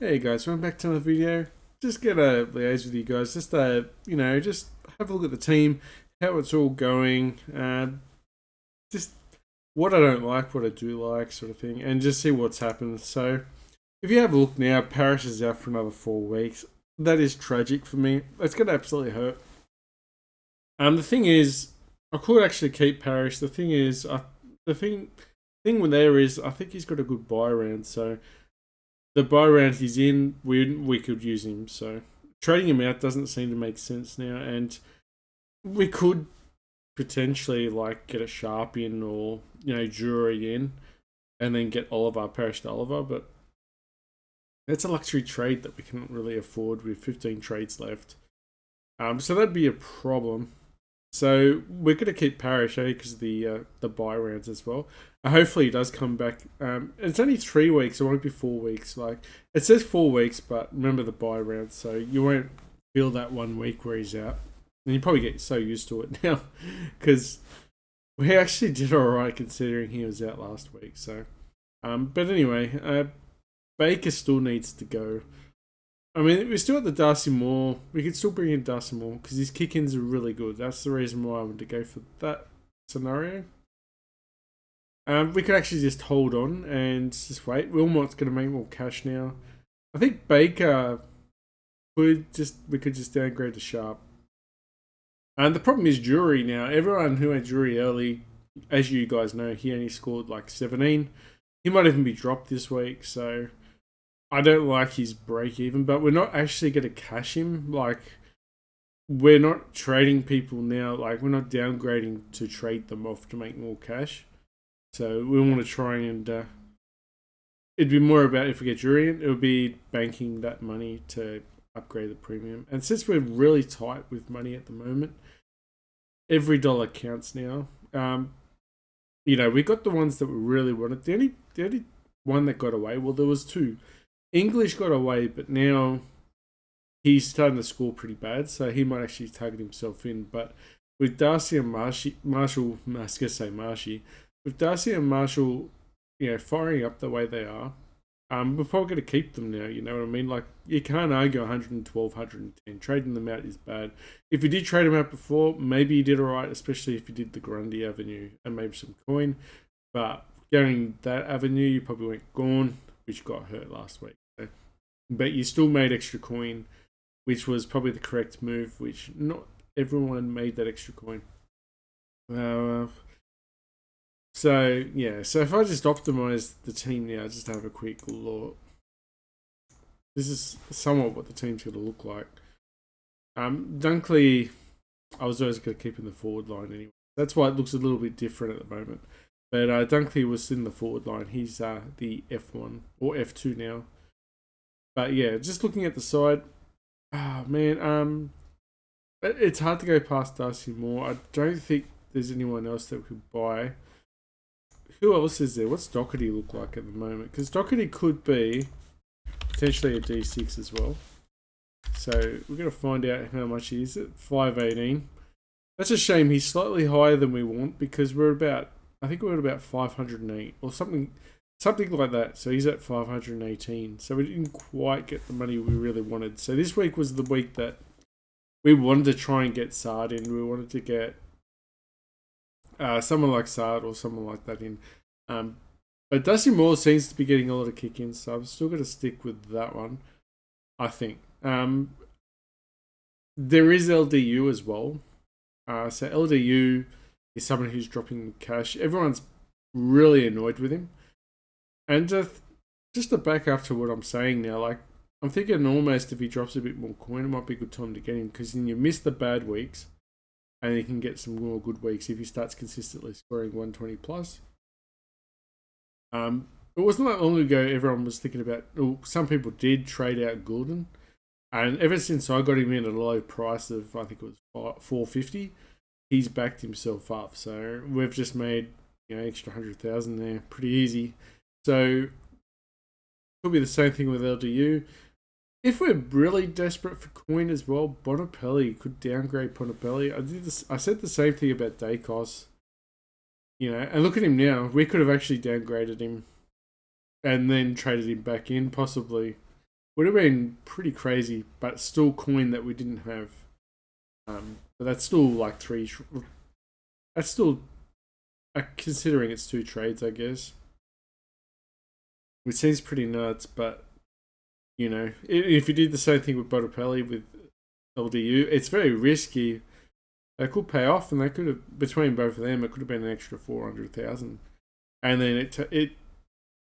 Hey guys, welcome back to another video. Just get a liaise with you guys. Just just have a look at the team, how it's all going. Just what I don't like, what I do like, sort of thing, and just see what's happened. So, if you have a look now, Paris is out for another 4 weeks. That is tragic for me. It's gonna absolutely hurt. The thing is, I could actually keep Paris. The thing is, the thing with there is, I think he's got a good buy round. So the buy round he's in, we could use him. So trading him out doesn't seem to make sense now, and we could potentially like get a Sharp in or Jury in, and then get Oliver, Parrish to Oliver. But that's a luxury trade that we can't really afford with 15 trades left. So that'd be a problem. So we're going to keep Parrish because of the buy rounds as well. Hopefully he does come back. It's only 3 weeks. It won't be 4 weeks. Like it says 4 weeks, but remember the buy rounds, so you won't feel that 1 week where he's out. And you probably get so used to it now because we actually did all right considering he was out last week. So, but anyway, Baker still needs to go. I mean, we're still at the Darcy Moore. We could still bring in Darcy Moore because his kick-ins are really good. That's the reason why I wanted to go for that scenario. We could actually just hold on and just wait. Wilmot's going to make more cash now. I think Baker we could just downgrade to Sharp. And the problem is Jury now. Everyone who had Jury early, as you guys know, he only scored like 17. He might even be dropped this week, so I don't like his break even, but we're not actually going to cash him. Like, we're not trading people now. Like, we're not downgrading to trade them off to make more cash. So we want to try and it'd be more about if we get Jurian, it would be banking that money to upgrade the premium. And since we're really tight with money at the moment, every dollar counts now. We got the ones that we really wanted. The only one that got away, well, there was two. English got away, but now he's starting to score pretty bad, so he might actually target himself in. But with Darcy and Marshall, I was going to say Marshy, with Darcy and Marshall, firing up the way they are, we're probably going to keep them now, you know what I mean? Like, you can't argue 112, 110. Trading them out is bad. If you did trade them out before, maybe you did alright, especially if you did the Grundy Avenue and maybe some coin. But going that avenue, you probably went gone, which got hurt last week. But you still made extra coin, which was probably the correct move, which not everyone made that extra coin. So if I just optimize the team now, just have a quick look. This is somewhat what the team's going to look like. Dunkley, I was always going to keep in the forward line anyway. That's why it looks a little bit different at the moment. But Dunkley was in the forward line. He's the F1 or F2 now. But yeah, just looking at the side, it's hard to go past Darcy Moore. I don't think there's anyone else that we could buy. Who else is there? What's Doherty look like at the moment? Because Doherty could be potentially a D6 as well. So we're going to find out how much he is at 518. That's a shame. He's slightly higher than we want because we're at about 508 or something like that. So he's at 518. So we didn't quite get the money we really wanted. So this week was the week that we wanted to try and get Sard in. We wanted to get someone like Sard or someone like that in. But Dusty Moore seems to be getting a lot of kick-ins, so I'm still going to stick with that one, I think. There is LDU as well. So LDU is someone who's dropping cash. Everyone's really annoyed with him. And just to back up to what I'm saying now, like, I'm thinking almost if he drops a bit more coin, it might be a good time to get him because then you miss the bad weeks and you can get some more good weeks if he starts consistently scoring 120 plus. It wasn't that long ago everyone was thinking about, some people did trade out Goulden. And ever since I got him in at a low price of, I think it was $450, he's backed himself up. So we've just made extra 100,000 there, pretty easy. So could be the same thing with LDU. If we're really desperate for coin as well, Bonapelli could downgrade Bonapelli. I said the same thing about Dacos. And look at him now. We could have actually downgraded him and then traded him back in, possibly. would have been pretty crazy, but still coin that we didn't have. But that's still like three. That's still considering it's 2 trades, I guess. Which seems pretty nuts, but if you did the same thing with Botticelli with LDU, it's very risky. They could pay off, and they could have between both of them, it could have been an extra 400,000, and then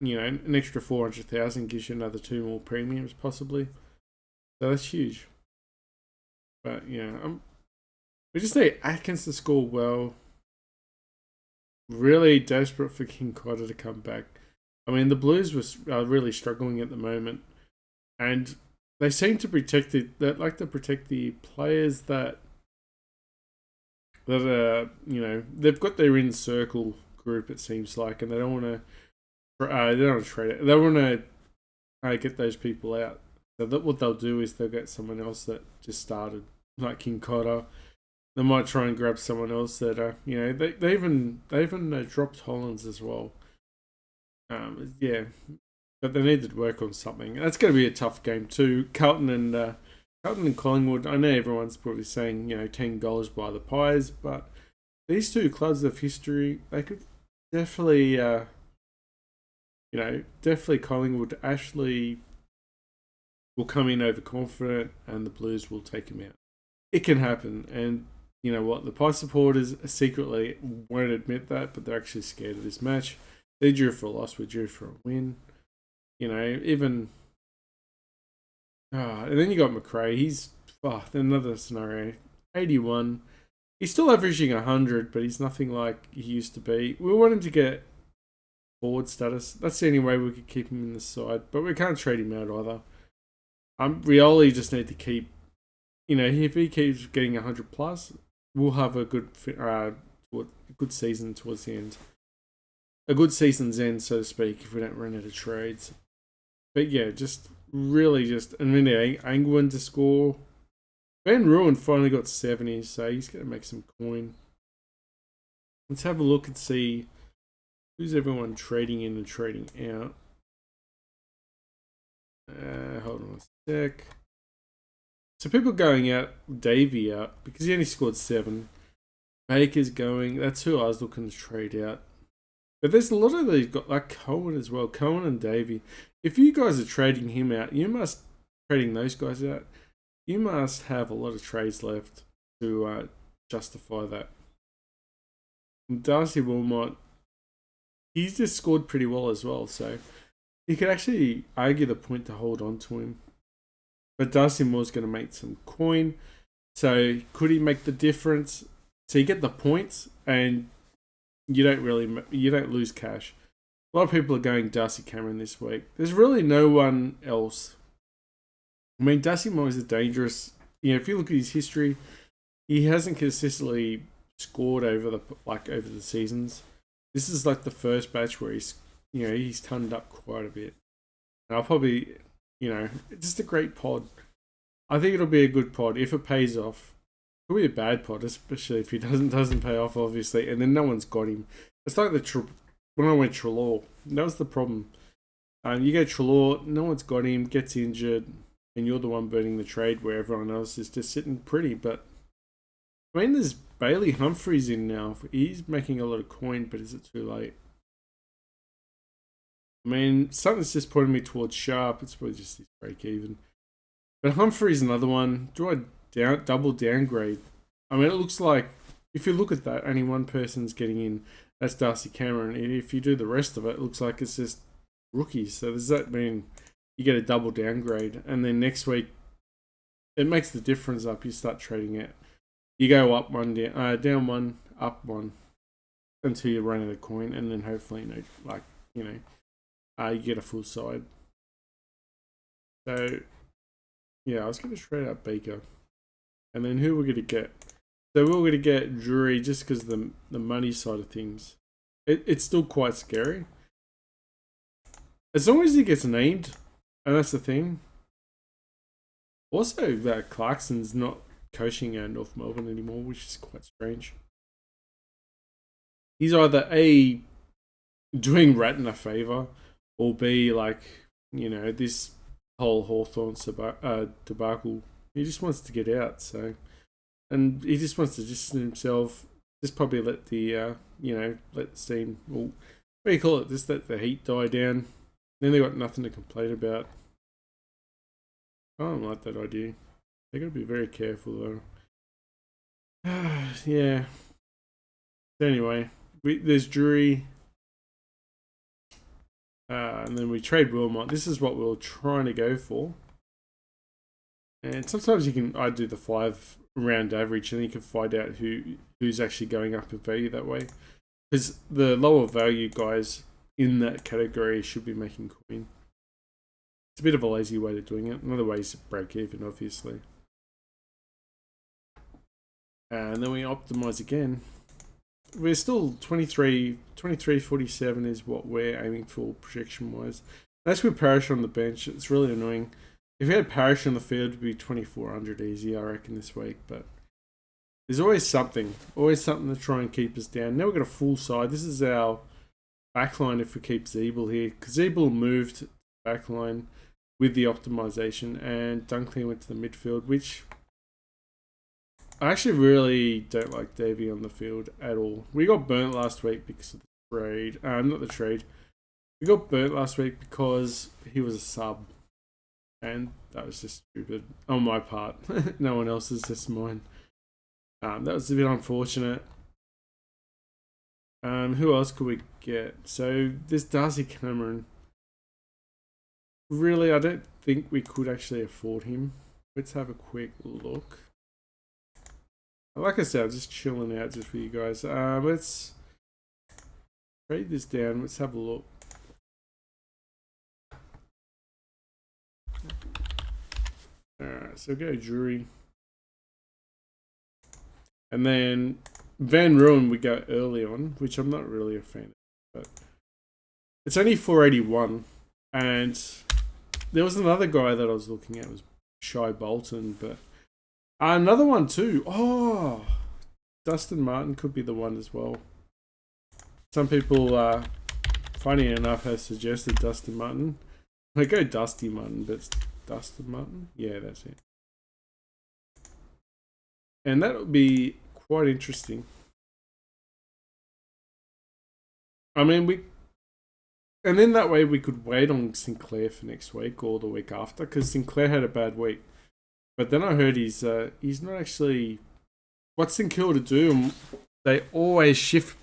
an extra 400,000 gives you another 2 more premiums possibly. So that's huge. But we just need Atkins to score well. Really desperate for King Cotter to come back. I mean, the Blues are really struggling at the moment, and they seem to protect the players that are they've got their inner circle group, it seems like, and they don't want to trade it. They want to get those people out. So what they'll do is they'll get someone else that just started, like King Cotter. They might try and grab someone else that they even dropped Hollins as well. But they need to work on something. That's going to be a tough game too. Carlton and Collingwood. I know everyone's probably saying 10 goals by the Pies, but these two clubs of history, they could definitely definitely Collingwood actually will come in overconfident, and the Blues will take him out. It can happen, and you know what? The Pie supporters secretly won't admit that, but they're actually scared of this match. They're due for a loss. We're due for a win. And then you got McRae. He's another scenario. 81. He's still averaging 100, but he's nothing like he used to be. We want him to get forward status. That's the only way we could keep him in the side, but we can't trade him out either. Rioli just need to keep. If he keeps getting 100 plus, we'll have a good season towards the end. A good season's end, so to speak, if we don't run out of trades. But yeah, Angwin to score. Van Ruin finally got 70, so he's going to make some coin. Let's have a look and see who's everyone trading in and trading out. Hold on a sec. So people going out, Davey out, because he only scored 7. Baker's going, that's who I was looking to trade out. But there's a lot of these got like Cohen as well, Cohen and Davey. If you guys are trading him out, trading those guys out, you must have a lot of trades left to justify that. And Darcy Wilmot, he's just scored pretty well as well, so you could actually argue the point to hold on to him. But Darcy Moore's going to make some coin, so could he make the difference? So you get the points, and you don't lose cash. A lot of people are going Darcy Cameron this week. There's really no one else. I mean, Darcy Moore is a dangerous. If you look at his history, he hasn't consistently scored over the seasons. This is like the first batch where he's turned up quite a bit. And I'll probably, just a great pod. I think it'll be a good pod if it pays off. It'll be a bad pod, especially if he doesn't pay off, obviously, and then no one's got him. It's like when I went Treloar. That was the problem. You go Treloar, no one's got him, gets injured, and you're the one burning the trade where everyone else is just sitting pretty. But I mean, there's Bailey Humphries in now. He's making a lot of coin, but is it too late? I mean, something's just pointing me towards Sharp. It's probably just his break even. But Humphries another one. Do I double downgrade? I mean, it looks like if you look at that, only one person's getting in. That's Darcy Cameron. And if you do the rest of it, it looks like it's just rookies. So does that mean you get a double downgrade? And then next week, it makes the difference up. You start trading it. You go up one, down one, up one, until you run out of coin, and then hopefully, you get a full side. So, yeah, I was going to trade out Baker. And then who we're going to get? So we're going to get Drury just because the money side of things. It's still quite scary. As long as he gets named, and that's the thing. Also, Clarkson's not coaching at North Melbourne anymore, which is quite strange. He's either A, doing Ratton a favour, or B, this whole Hawthorne debacle. He just wants to get out, so, and he just wants to distance himself. Just probably let the let the steam. Well, what do you call it? Just let the heat die down. Then they got nothing to complain about. I don't like that idea. They got to be very careful though. Yeah. So anyway, there's Drury. And then we trade Wilmot. This is what we were trying to go for. And sometimes I do the 5 round average, and you can find out who's actually going up in value that way. Because the lower value guys in that category should be making coin. It's a bit of a lazy way of doing it. Another way is to break even, obviously. And then we optimize again. We're still 23.47 is what we're aiming for projection wise. That's with Parrish on the bench. It's really annoying. If we had Parrish on the field, it would be 2400 easy, I reckon, this week. But there's always something to try and keep us down. Now we've got a full side. This is our backline if we keep Zeeble here. Because Zeeble moved to the backline with the optimization, and Dunkley went to the midfield, which I actually really don't like Davey on the field at all. We got burnt last week because of the trade. Not the trade. We got burnt last week because he was a sub. And that was just stupid on my part. No one else's, just mine. That was a bit unfortunate. Who else could we get? So this Darcy Cameron. Really, I don't think we could actually afford him. Let's have a quick look. Like I said, I'm just chilling out just for you guys. Let's trade this down. Let's have a look. Alright, so go Drury. And then Van Ruin we go early on, which I'm not really a fan of. But it's only 481. And there was another guy that I was looking at, was Shy Bolton, but another one too. Oh, Dustin Martin could be the one as well. Some people, funny enough, have suggested Dustin Martin. I go Dusty Martin, but it's Dustin Martin. Yeah, that's it. And that would be quite interesting. I mean, and then that way we could wait on Sinclair for next week or the week after, because Sinclair had a bad week. But then I heard he's not actually. What's Sinclair to do? They always shift,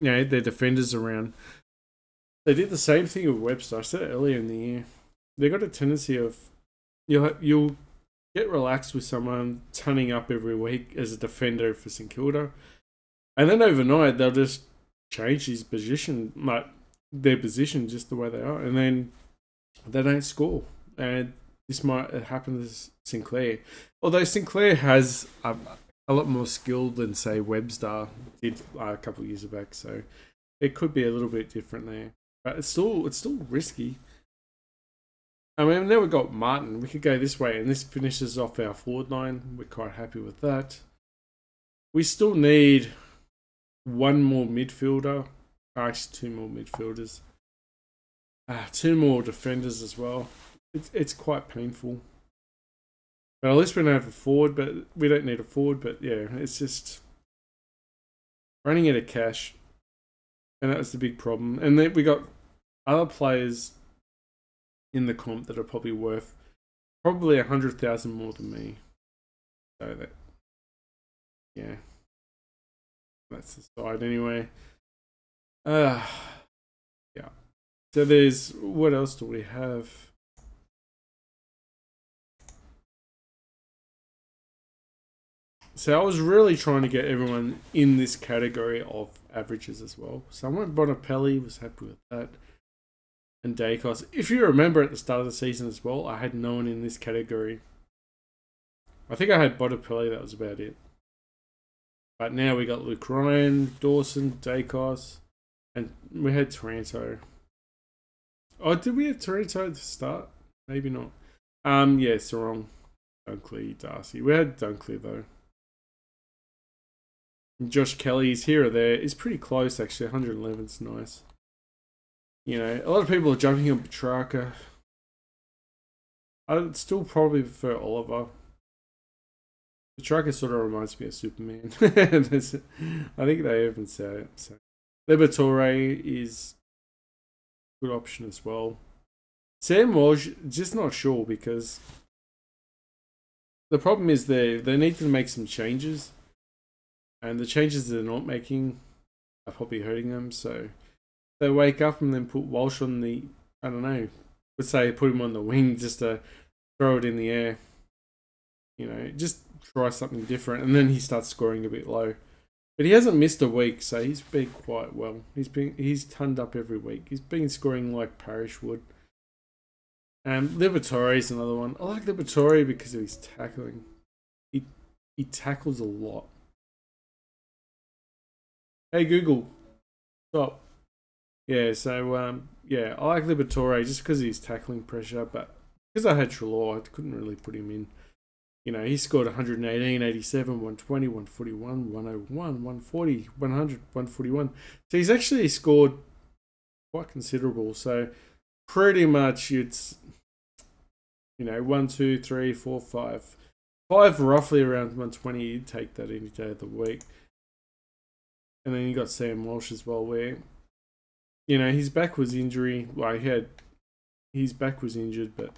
their defenders around. They did the same thing with Webster. I said it earlier in the year. They got a tendency of you'll get relaxed with someone turning up every week as a defender for St Kilda, and then overnight they'll just change his position, like their position, just the way they are, and then they don't score. And this might happen to Sinclair, although Sinclair has a lot more skill than say Webster did a couple of years back, so it could be a little bit different there. But it's still risky. I mean, now we've got Martin. We could go this way, and this finishes off our forward line. We're quite happy with that. We still need one more midfielder. Actually, 2 more midfielders. 2 more defenders as well. It's quite painful. But at least we don't have a forward, but we don't need a forward. But yeah, it's just running out of cash. And that was the big problem. And then we got other players in the comp that are probably worth 100,000 more than me. So that, yeah, that's the side anyway. Yeah. So there's, what else do we have? So I was really trying to get everyone in this category of averages as well. So I went Bonapelli, was happy with that. And Dacos. If you remember at the start of the season as well, I had no one in this category. I think I had Bonapelli, that was about it. But now we got Luke Ryan, Dawson, Dacos, and we had Taranto. Oh, did we have Taranto at the start? Maybe not. Yeah, Sarong, Dunkley, Darcy. We had Dunkley though. And Josh Kelly's here or there. It's pretty close actually. 111 is nice. A lot of people are jumping on Petrarca. I'd still probably prefer Oliver. The trucker sort of reminds me of Superman. I think they even said it. So. Liberatore is a good option as well. Sam Walsh, just not sure because the problem is they need to make some changes, and the changes they're not making are probably hurting them. So they wake up and then put Walsh on the, I don't know, let's say put him on the wing just to throw it in the air. You know, just try something different, and then he starts scoring a bit low. But he hasn't missed a week, so he's been quite well. He's turned up every week. He's been scoring like Parrish would. Liberatore is another one. I like Liberatore because of his tackling. He tackles a lot. Hey Google, stop. Yeah, so yeah, I like Liberatore just because of his tackling pressure, but because I had Trelaw, I couldn't really put him in. You know, he scored 118, 87, 120, 141, 101, 140, 100, 141. So he's actually scored quite considerable. So pretty much it's, you know, 1, 2, 3, 4, 5. 5 roughly around 120. You'd take that any day of the week. And then you got Sam Walsh as well, where, you know, his back was injury. Well, his back was injured, but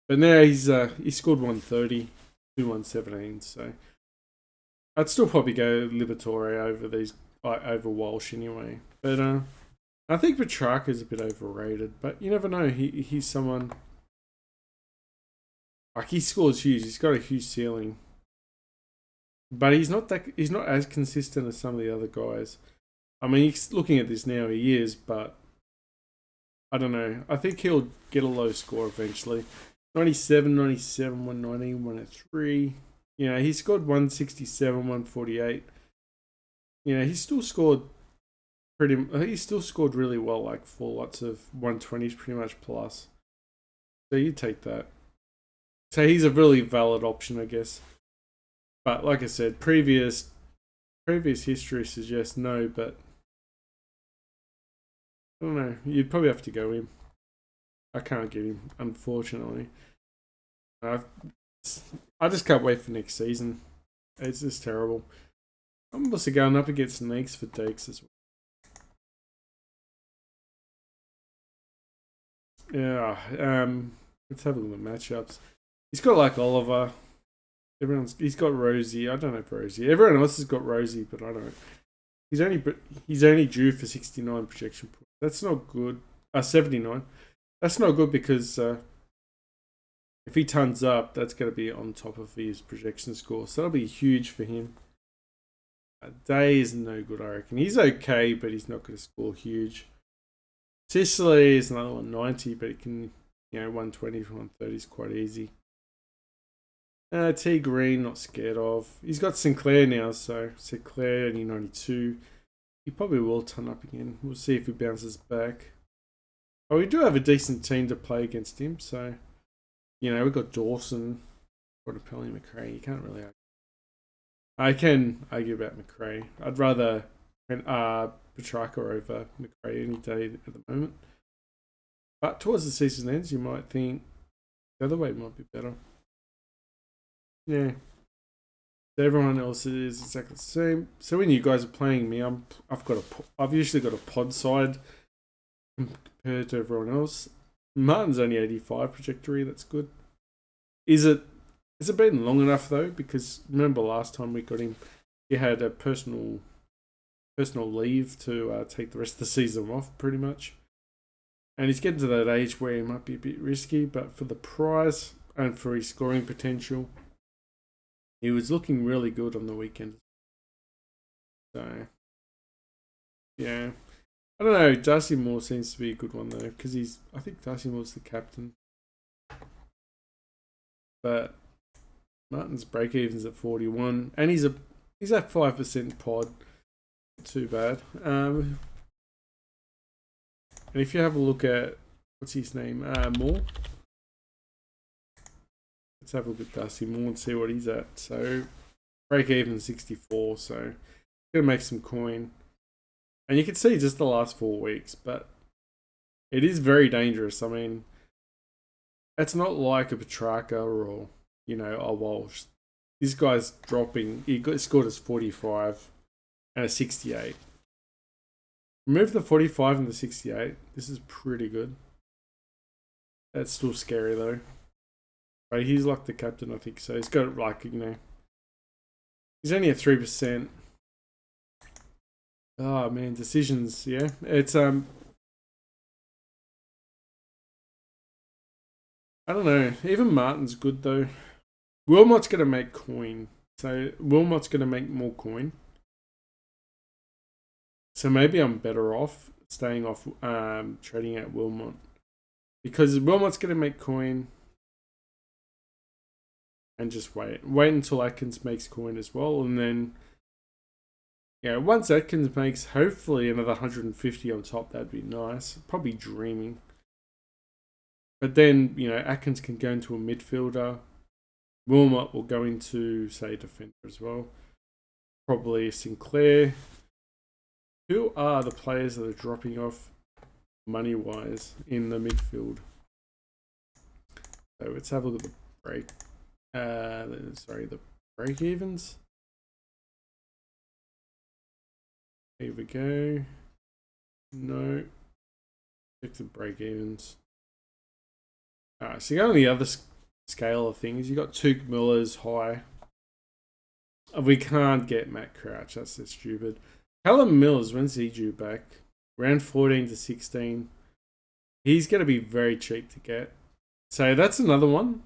now he scored 130. 117, so I'd still probably go Liberatore over Walsh anyway. But I think Petrarca is a bit overrated, but you never know. He's someone like he scores huge. He's got a huge ceiling, but he's not as consistent as some of the other guys. I mean, he's looking at this now. He is, but I don't know. I think he'll get a low score eventually. 97, 97, 190, 103. You know, he scored 167, 148. You know, he still scored really well, like for lots of 120s pretty much plus. So you take that. So he's a really valid option, I guess. But like I said, previous history suggests no, but I don't know. You'd probably have to go him. I can't get him, unfortunately. I just can't wait for next season. It's just terrible. I'm also going up against Neeks for Dakes as well. Yeah, let's have a look at matchups. He's got like Oliver. He's got Rosie. I don't have Rosie. Everyone else has got Rosie, but I don't. He's only due for 69 projection points. That's not good. 79. That's not good because if he turns up, that's going to be on top of his projection score. So that'll be huge for him. Day is no good, I reckon. He's okay, but he's not going to score huge. Sicily is another 190, but he can, 120 to 130 is quite easy. T Green, not scared of. He's got Sinclair now, so Sinclair only 92. He probably will turn up again. We'll see if he bounces back. Oh, we do have a decent team to play against him, so we've got Dawson, Portapelli, McRae. You can't really argue. I can argue about McRae. I'd rather Petrarca over McRae any day at the moment. But towards the season ends, you might think the other way might be better. Yeah. So everyone else is exactly the same. So when you guys are playing me, I've usually got a pod side compared to everyone else. Martin's only 85 trajectory. That's good. Has it been long enough though? Because remember last time we got him, he had a personal leave to take the rest of the season off, pretty much. And he's getting to that age where he might be a bit risky, but for the price and for his scoring potential, he was looking really good on the weekend. So, yeah. I don't know, Darcy Moore seems to be a good one though, because I think Darcy Moore's the captain. But Martin's break-even's at 41, and he's at 5% pod. Not too bad. And if you have a look at, what's his name, Moore. Let's have a look at Darcy Moore and see what he's at. So, break-even 64, so gonna make some coin. And you can see just the last 4 weeks, but it is very dangerous. I mean, It's not like a Petrarca or, you know, a Walsh. This guy's dropping. Scored as 45 and a 68. Remove the 45 and the 68. This is pretty good. That's still scary though. But he's like the captain, I think. So he's got like, you know, he's only at 3%. Oh man, decisions. Yeah, it's I don't know. Even Martin's good though. Wilmot's gonna make coin, so Wilmot's gonna make more coin. So maybe I'm better off staying off trading at Wilmot because Wilmot's gonna make coin, and just wait until Atkins makes coin as well, and then yeah, once Atkins makes hopefully another 150 on top, that'd be nice. Probably dreaming. But then, you know, Atkins can go into a midfielder. Wilmot will go into, say, defender as well. Probably Sinclair. Who are the players that are dropping off money-wise in the midfield? So let's have a look at the break. The break evens. Here we go. No. Check the break evens. Alright, so you go on the other scale of things. You got Tuke Miller's high. We can't get Matt Crouch. That's so stupid. Callum Mills, when's he due back? Round 14 to 16. He's going to be very cheap to get. So that's another one.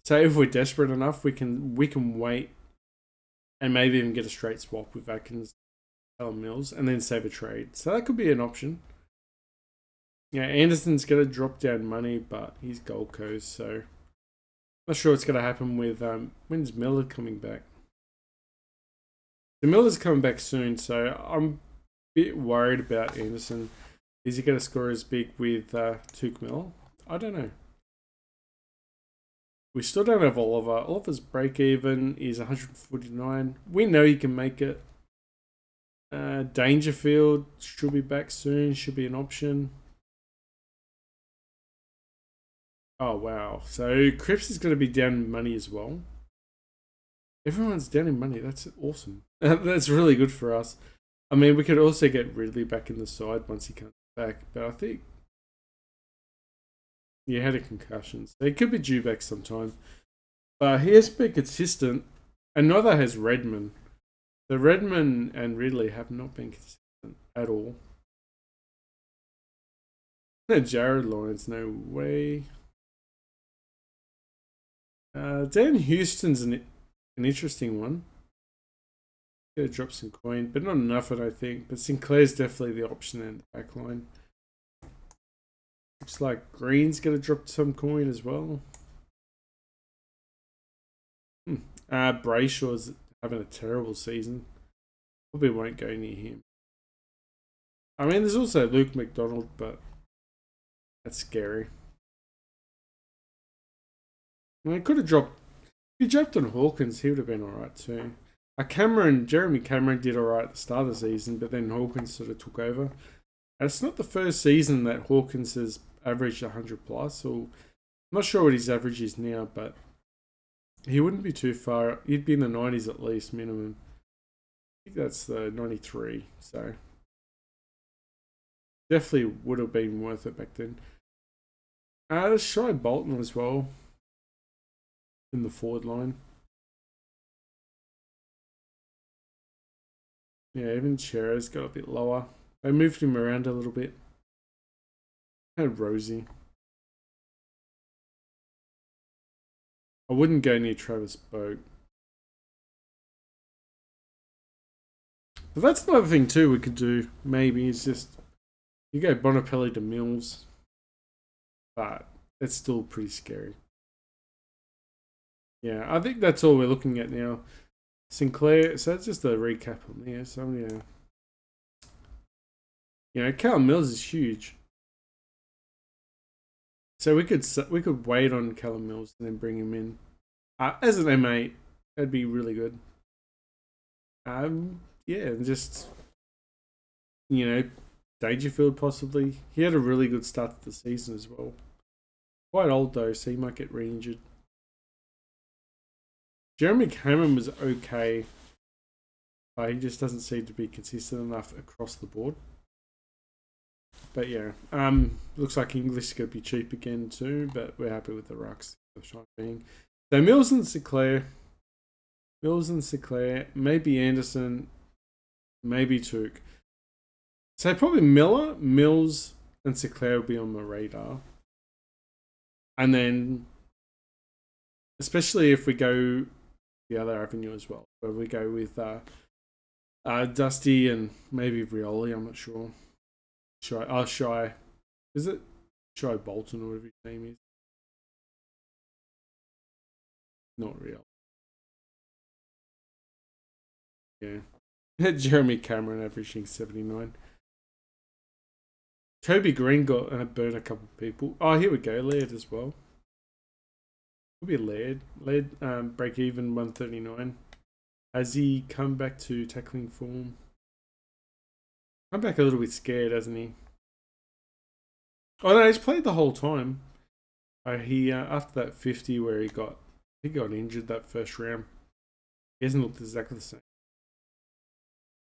So if we're desperate enough, we can wait and maybe even get a straight swap with Atkins, Callum Mills, and then save a trade. So that could be an option. Yeah, Anderson's going to drop down money, but he's Gold Coast, so not sure what's going to happen with when's Miller coming back. The Miller's coming back soon, so I'm a bit worried about Anderson. Is he going to score as big with Tuke Miller? I don't know. We still don't have Oliver. Oliver's break even is 149. We know he can make it. Dangerfield should be back soon. Should be an option. Oh, wow. So Cripps is going to be down in money as well. Everyone's down in money. That's awesome. That's really good for us. I mean, we could also get Ridley back in the side once he comes back. But I think he had a concussion. So he could be due back sometime. But he has been consistent. And neither has Redmond. So Redmond and Ridley have not been consistent at all. Jared Lawrence, no way. Dan Houston's an interesting one. Gonna drop some coin, but not enough, I don't think. But Sinclair's definitely the option in the back line. Looks like Green's gonna drop some coin as well. Brayshaw's having a terrible season. Probably won't go near him. I mean, there's also Luke McDonald, but that's scary. I mean, could have dropped. If he dropped on Hawkins, he would have been alright too. Jeremy Cameron did alright at the start of the season, but then Hawkins sort of took over. And it's not the first season that Hawkins has averaged 100 plus, or I'm not sure what his average is now, but he wouldn't be too far. He'd be in the 90s at least, minimum. I think that's the 93, so definitely would have been worth it back then. Let's try Bolton as well in the forward line. Yeah, even Chera's got a bit lower. They moved him around a little bit. And Rosie. I wouldn't go near Travis Boak. But that's another thing too we could do, maybe, is just you go Bonapelli to Mills. But it's still pretty scary. Yeah, I think that's all we're looking at now. Sinclair, so that's just a recap on there. So yeah. You know, Callum Mills is huge. So we could wait on Callum Mills and then bring him in. As an M8, that'd be really good. Yeah, and just, you know, Dangerfield possibly. He had a really good start to the season as well. Quite old though, so he might get re-injured. Jeremy Cameron was okay, but he just doesn't seem to be consistent enough across the board. But yeah, looks like English is going to be cheap again too, but we're happy with the rucks for the time being. So Mills and Sinclair, maybe Anderson, maybe Took. So probably Miller, Mills, and Sinclair will be on the radar. And then, especially if we go the other avenue as well, where we go with Dusty and maybe Rioli, I'm not sure. Shy. Is it Shy Bolton or whatever his name is? Not real. Yeah. Jeremy Cameron averaging 79. Toby Green got burned a couple of people. Oh, here we go. Laird as well. Could be Laird. Laird break even 139. Has he come back to tackling form? Come back a little bit scared, hasn't he? Oh no, he's played the whole time. He after that 50 where he got injured that first round. He hasn't looked exactly the same.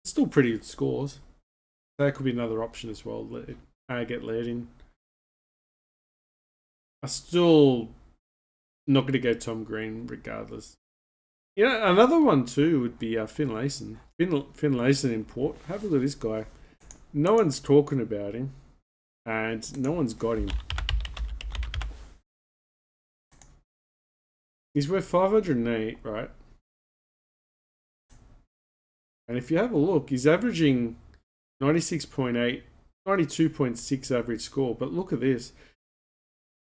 Still pretty good scores. That could be another option as well. Get Laird in. I still not going to go Tom Green regardless. You know, another one too would be Finn Layson. Finn Layson in Port. Have a look at this guy. No one's talking about him, and no one's got him. He's worth 508, right? And if you have a look, he's averaging 96.8, 92.6 average score. But look at this.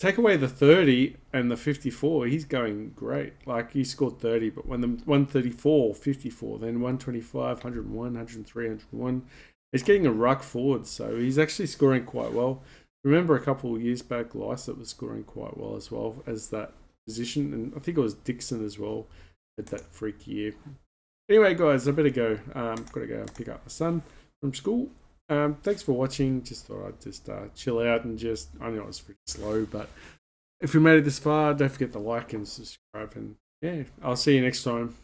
Take away the 30 and the 54, he's going great. Like, he scored 30, but when the 134, 54, then 125, 101, 103, 101. He's getting a ruck forward, so he's actually scoring quite well. Remember a couple of years back, Lysett was scoring quite well as well as that position. And I think it was Dixon as well at that freak year. Anyway, guys, I better go. Got to go and pick up my son from school. Thanks for watching. Just thought I'd just chill out and just, I know it's pretty slow, but if you made it this far, don't forget to like and subscribe. And yeah, I'll see you next time.